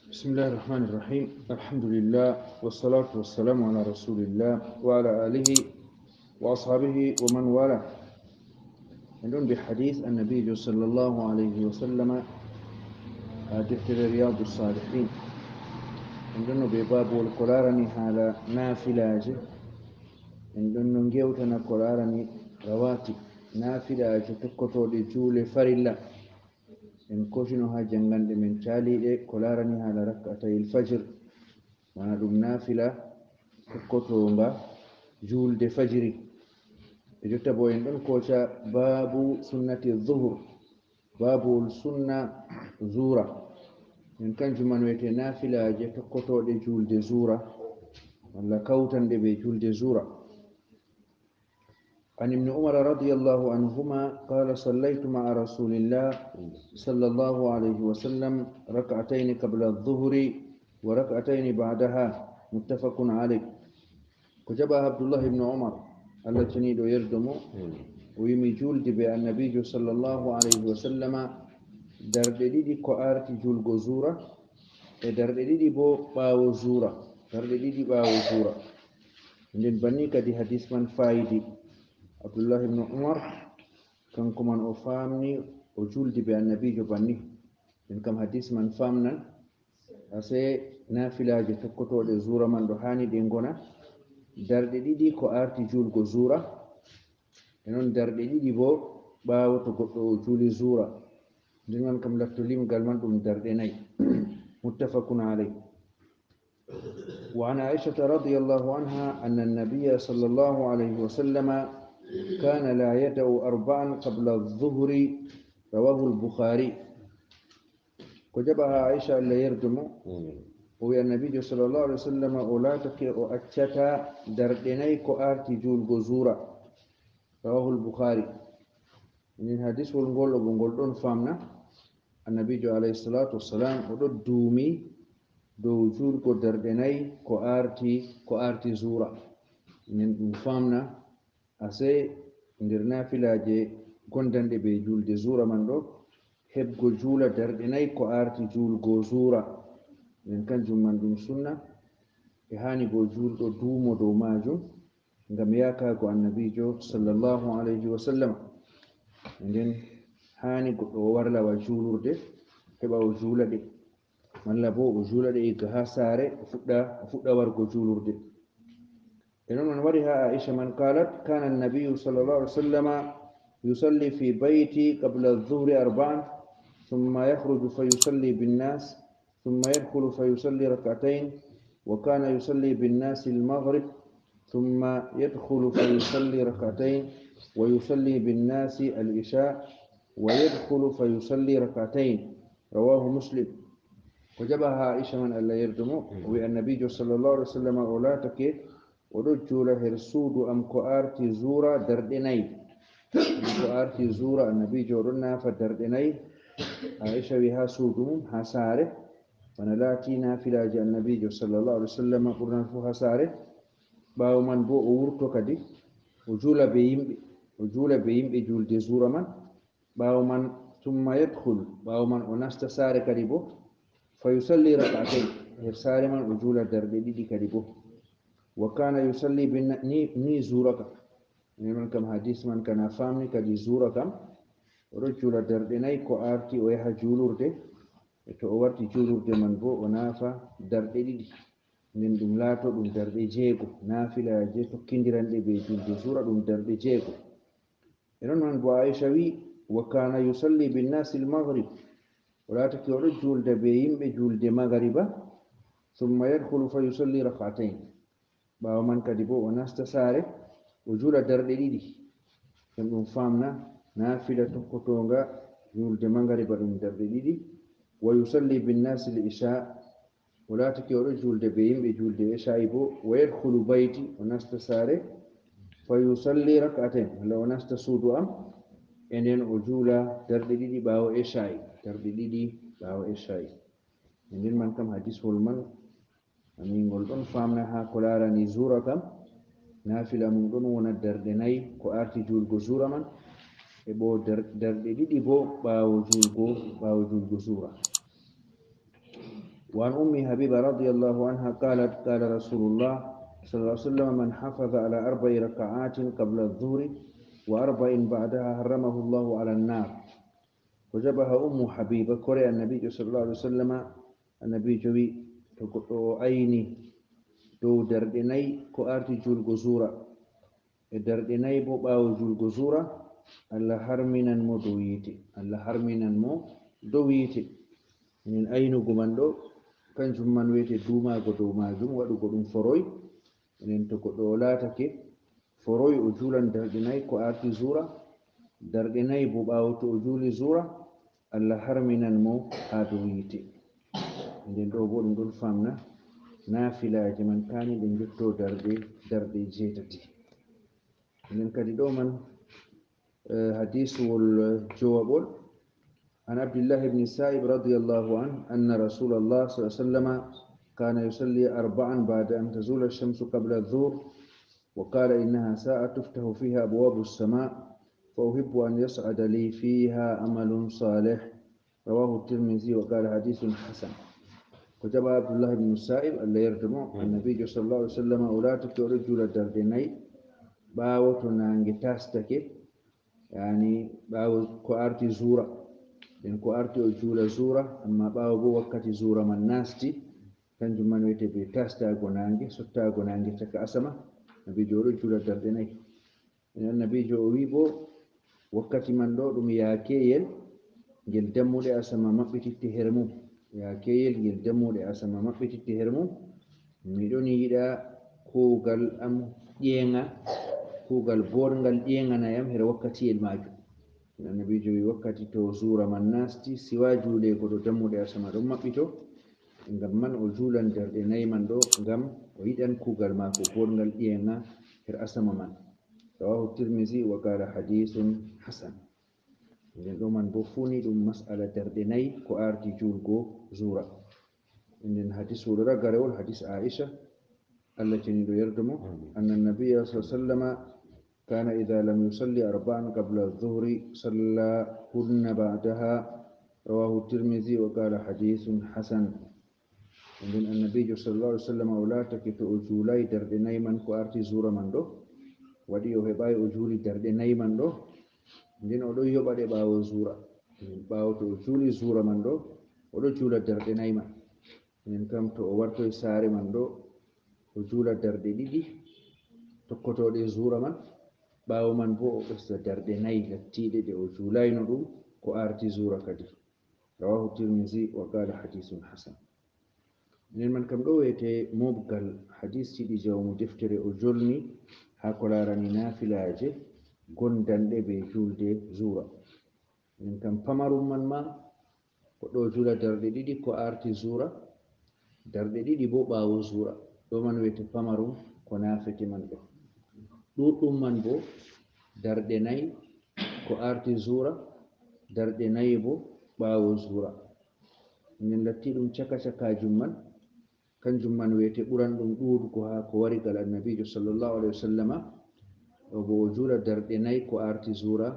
بسم الله الرحمن الرحيم. الحمد لله والصلاة والسلام على رسول الله وعلى آله وأصحابه ومن والاه. عندنا بحديث النبي صلى الله عليه وسلم دفتر رياض الصالحين. عندنا بباب القرآن على نافلاج. عندنا نجيوتنا القرآن رواتب نافلاج تكتو لجول فرلا en kofino ha jangande men caliɗe ko larani hala rak'atayil fajr wana ɗum nafila tokkotonga julde fajiri. E jotta bo en ɗon koca babu sunnati dhuhur, babul sunna zura, en kanjuman wiyete nafilaje tokkotoɗe julde zura walla kawtanɗe ɓe julde zura. عن ابن عمر رضي الله عنهما قال صليت مع رسول الله صلى الله عليه وسلم ركعتين قبل الظهر وركعتين بعدها متفق عليه. كجب عبد الله بن عمر التي يردم ويمي جولد بالنبي صلى الله عليه وسلم درددي كوارت جول غزورة درددي بو باو زورة درددي باو زورة من بني كدي حديث من فايدي Abdullah ibn Umar kanko man o famni o juldi be annabijo banni en kam hadis man famnan ase nafilaje tokkotoɗe zura man ɗo hani ɗe gona darɗe ɗiɗi ko arti julgo zura e non darɗe ɗiɗi bo ɓawo to goɗɗo o juli zura nden man kam latto limgal man ɗum darɗe nayyi. muttafaqun alayh. وعن عائشة رضي الله عنها أن النبي صلى الله عليه وسلم كان لا يدع أربعا قبل الظهر رواه البخاري. كجبها عائشة اللي يردم ويا النبي صلى الله عليه وسلم أولاتك أتشتا دردني كأرتي جول جزورة رواه البخاري. من الحديث والنقول وبنقول فامنا النبي عليه الصلاة والسلام ودود دومي دو جول كدردني كأرتي زورة من فامنا ase nder nafilaje gondande be julde zura man ɗo hebgo jula darɗe nayi ko arti julgo zura en kanjum man ɗum sunna e hani bo julɗo duumo dow majum ngam yakago annabijo sallallahu alayhi wa sallam. Nden hani goɗɗo o warlawa julurde heɓa o jula ɗe malla bo o jula ɗe igga ha sare o fuɗɗa wargo julurde. من ورها عائشة من قالت كان النبي صلى الله عليه وسلم يصلي في بيتي قبل الظهر أربعا ثم يخرج فيصلي بالناس ثم يدخل فيصلي ركعتين وكان يصلي بالناس المغرب ثم يدخل فيصلي ركعتين ويصلي بالناس العشاء ويدخل فيصلي ركعتين رواه مسلم. وجبها عائشة من ألا يردمو والنبي صلى الله عليه وسلم أولاتك oɗo jula her suudu am ko arti zura darɗe nayi ko arti zura annabijo oɗon nafa darɗe nayi. Aisha wi ha suudu mum ha sare bana laati nafilaji annabijo sallallahu alaihi wasallam ɓurnan fu ha sare. ɓawo man bo o wurto kadi o jula be yimɓe julde zura man. ɓawo man tumma yadkhul ɓawo man o nasta sare kadi bo fa yusalli rak'atayn her sare man o jula darɗe ɗiɗi kadi bo. وكان يصلي ني زورك من كم حديث من كان فامني كدي زورك رجل دردناي كو ارتي او يها جولورده to o warti julurde man bo o nafa darɗe ɗiɗi nden ɗum laato ɗum darɗe jeego. nafilaje tokkidiranɗe be julde zura ɗum darɗe jeego. e non man bo Aisha wi wa kana yusalli binnasi al-maghrib o laatake oɗo julde be yimɓe julde magariba thumma yadkhulu fa yusalli rak'atayn ɓawo man kadi bo o nasta sare o jula darɗe ɗiɗi. en ɗum famna nafila tokkotonga julde magariba ɗum darɗe ɗiɗi. wa yusalli binnasi l-isha o laatake oɗo julde be yimɓe julde isha'i bo wa yadkhulu bayti o nasta sare fa yusalli rak'atayn walla o nasta suudu am e nden o jula darɗe ɗiɗi ɓawo isha'i e nden man kam hadisol man amingol ɗon famna ha ko larani zura kam nafila mum ɗon wona darɗe nayi ko arti julgo zura man e bo darɗe ɗiɗi bo ɓawo julgo zura. وعن أم حبيبة رضي الله عنها قالت قال رسول الله صلى الله عليه وسلم من حافظ على 4 ركعات قبل الظهر و4 بعدها حرمه الله على النار. وجبها أم حبيبة كوري النبي صلى الله عليه وسلم النبي جوي تقول أيني دو دردني كو أرتي جول جزورة دردني بو باو جول جزورة الله حرمنا مو دويتي الله حرمنا مو دويتي من أين قمندو كان جمان ويتي دوما قدو ماجم ودو قدو فروي من تقول لا تكي foroy o juulan darɗe nayi ko arti zura darɗe nayi bo ɓaawo to o juuli zura allah harminan mo haa dow yite. Nden ɗo bo ɗum ɗon famna naafilaaji man kaani ɗe njottoo darɗe 8. Nden kadi ɗo man hadisuwol jowaɓol an abdillahi ibni sa'ib radiyallahu an anna rasulallah sallallahu alaihi wasallam kana yusalli 4 ba'da an tazula ash-shamsu qabla adh-dhuhr وقال إنها ساعة تفتح فيها أبواب السماء فأحب أن يصعد لي فيها عمل صالح. رواه الترمذي وقال حديث حسن. وجب عبد الله بن السائب ألا يرجمه النبي صلى الله عليه وسلم أولاتك رجل دردني باو تنانجي تاستك يعني باو كوارتي زورة لأن كوارتي أجول زورة أما باو بو وقت زورة من ناستي كان جمان ويتبي تاستا غنانجي ستا غنانجي تكا أسما nabi joro jula darde nayi enen nabi jo wi bo wakkati man ɗo ɗum yaakeyel ngel dammuɗe asama maɓɓititti her mum yaakeyel ngel dammuɗe asama maɓɓititti her mum miɗon yiɗa kuugal am ƴeenga kuugal boɗngal ƴeenganayam her wakkatiyel majum. Nabi jo wi wakkati to zura man nasti siwa juule ko ɗo dammuɗe asama ɗon maɓɓito ngam man o juulan darɗe nayi man ɗo ngam o yiɗan kuugal maako boɗngal ƴeenga her asama man. Rawahu Tirmizi wa qala hadithun hasan. Nden ɗo man bo funi ɗum mas'ala darɗe nayi ko arti juulgo zura. Nden hadis wol ragarewol hadis Aisha Allah teniɗo yerdo mo anna nabiyya sallallahu alaihi wasallam kana idha lam yusalli 4 qabla adh-dhuhri sallahunna ba'daha. Rawahu Tirmizi wa qala hadithun hasan. Nden annabijo sallallahu alaihi wasallam o laatake to o juulay darɗe nayi man ko arti zura man ɗo waɗi o heɓayi o juuli darɗe nayi man ɗo nden o ɗon yoɓaɗe ɓaawo zura ɓaawo to o juuli zura man ɗo o ɗo juula darɗe nayi man. Nden kam to o wartoy saare man ɗo o juula darɗe 2 tokkotoɗe zura man ɓaawo man bo o ɓesta darɗe nayi lattiɗe ɗe o juulayno ɗum ko arti zura kadi. Rawahu Tirmizi wa qala hadithun hasan. Nden man kam ɗo wiyete mobgal hadis ciɗi jawmu deftere o jolni haa ko laarani naafilaje gondanɗe be julde zura. Nden kam pamarum man ma ko ɗo jula darɗe 2 ko arti zura darɗe 2 bo ɓaawo zura ɗo man wiyete pamarum ko naafete man ɗo. ɗuɗɗum man bo darɗe 4 ko arti zura darɗe 4 bo ɓaawo zura. Nden latti ɗum caka cakajum man kanjum man wiyete ɓuran ɗum ɗuuɗugo haa ko wari gal annabijo sallallahu alaihi wasallama ɗo bo o juula darɗe 4 ko arti zura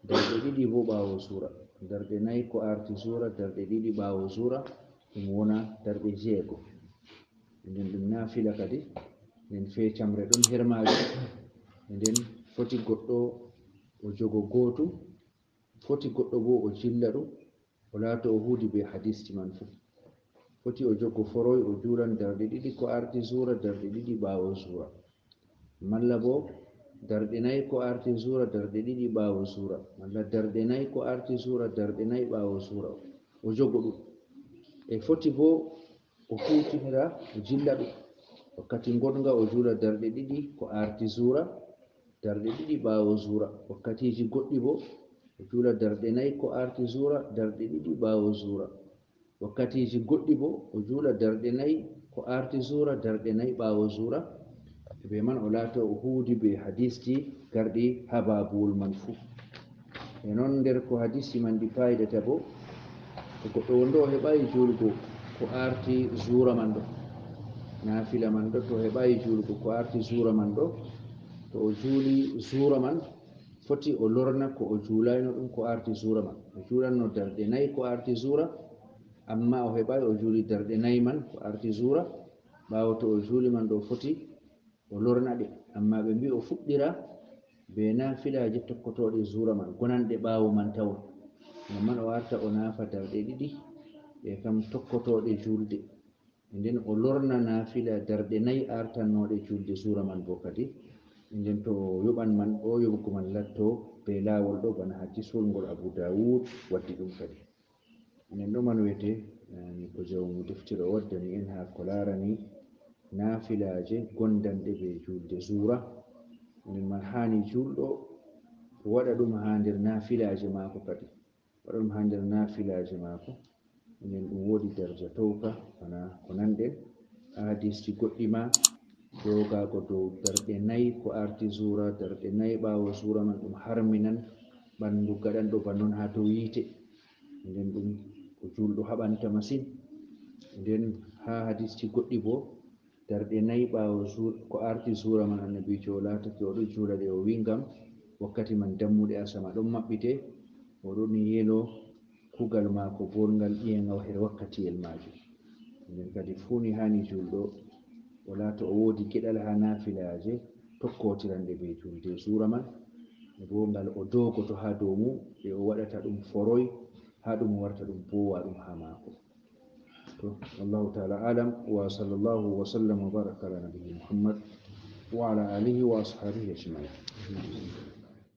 darɗe 2 bo ɓaawo zura darɗe 4 ko arti zura darɗe 2 ɓaawo zura ɗum wona darɗe 6. Nden ɗum naafila kadi nden feecamre ɗon her maajum. Nden foti goɗɗo o jogo gootum foti goɗɗo bo o jilla ɗum o laato o huudi be hadisji man fu. Foti o jogo foroy o juulan darɗe 2 ko arti zura darɗe 2 ɓaawo zura malla bo darɗe 4 ko arti zura darɗe 2 ɓaawo zura malla darɗe 4 ko arti zura darɗe 4 ɓaawo zura o jogo ɗum e foti bo o huutinira o jilla ɗum wakkati goɗnga o juula darɗe 2 ko arti zura darɗe 2 ɓaawo zura wakkatiji goɗɗi bo o juula darɗe 4 ko arti zura darɗe 2 ɓaawo zura wakkatiji goɗɗi bo o juula darɗe 4 ko arti zura darɗe 4 ɓaawo zura. Be man o laata o huudi be hadisji garɗi haa baabuwol man fuu. E noon nder ko hadisji man ɗi fayidata bo to goɗɗo wonɗo o heɓayi juulgo ko arti zura man ɗo naafila man ɗo to heɓayi juulgo ko arti zura man ɗo to o juuli zura man foti o lorna ko o juulayno ɗum ko arti zura man o juulanno darɗe 4 ko arti zura amma o heɓai o juuli darɗe 4 man ko arti zura, ɓawo to o juuli man ɗo foti o lorna ɗe, amma ɓe mbi o fuɗɗira be nafilaje tokkotoɗe zura man gonanɗe ɓawo man tawon, ngam o arta o nafa darɗe 2 ɗe kam tokkotoɗe julde, nden o lorna nafila darɗe 4 artannoɗe julde zura man bo kadi, nden to o yoɓan man ɗo yoɓugo man latto be lawol ɗo bana hadisol ngol Abu Dawud waddi ɗum kadi. nden ɗo man wiyete ko jawmu deftira waddani en ha ko larani nafilaje gondanɗe be julde zura, nden man hani julɗo waɗa ɗum ha nder nafilaje mako kadi, waɗa ɗum ha nder nafilaje mako, nden ɗum wodi darja towka bana ko nanɗen ha hadisji goɗɗi ma dogago dow darɗe 4 ko arti zura, darɗe 4 ɓawo zura man ɗum harminan ɓandu gaɗanɗo bannon ha dow yite, nden ɗum ko julɗo haɓanta masin. nden ha hadisji goɗɗi bo darɗe 4 ɓawo ko arti zura man annabijo o latake oɗo juula ɗe o wi ngam wakkati man dammuɗe asama ɗon maɓɓite, oɗon yelo kugal mako bongal ƴi'enga her wakkatiyel majum. nden kadi funi hani julɗo o laata o wodi geɗal ha nafilaje tokkotiranɗe be julde zura man, bo ngal o dogoto ha dow mum ɗe o waɗata ɗum foroy ha ɗum warta ɗum bowa ɗum ha mako. to wallahu ta'ala alam, wa sallallahu wa sallam wa baraka ala nabiyyi Muhammad wa ala alihi wa ashabihi ajma'in.